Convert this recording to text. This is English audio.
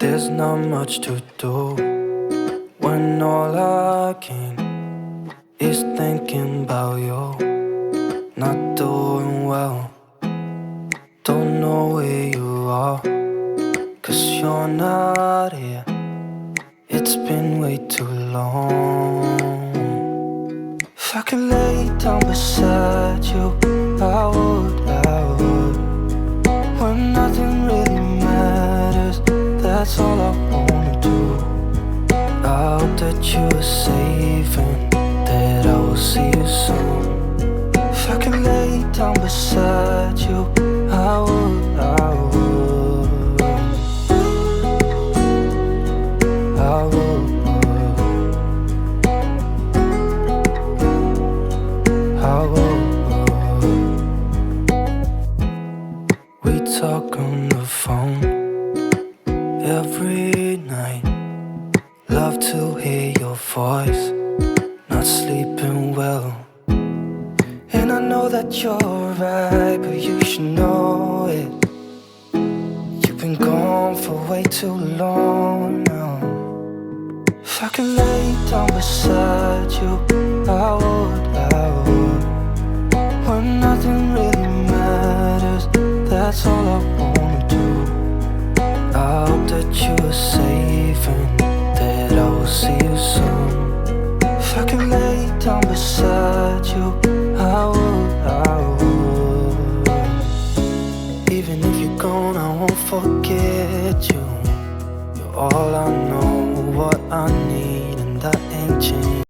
There's not much to do when all I can is thinking about you. Not doing well, don't know where you are, 'cause you're not here. It's been way too long. If I could lay down beside you, I would, when nothing really matters. That's all I wanna do. I hope that you are safe and that I will see you soon. If I could lay down beside you, I would, I would, I would, I would. We talk on the phone every night. Love to hear your voice. Not sleeping well, and I know that you're right, but you should know it. You've been gone for way too long now. If I could lay down beside you, I would, when nothing really matters. That's all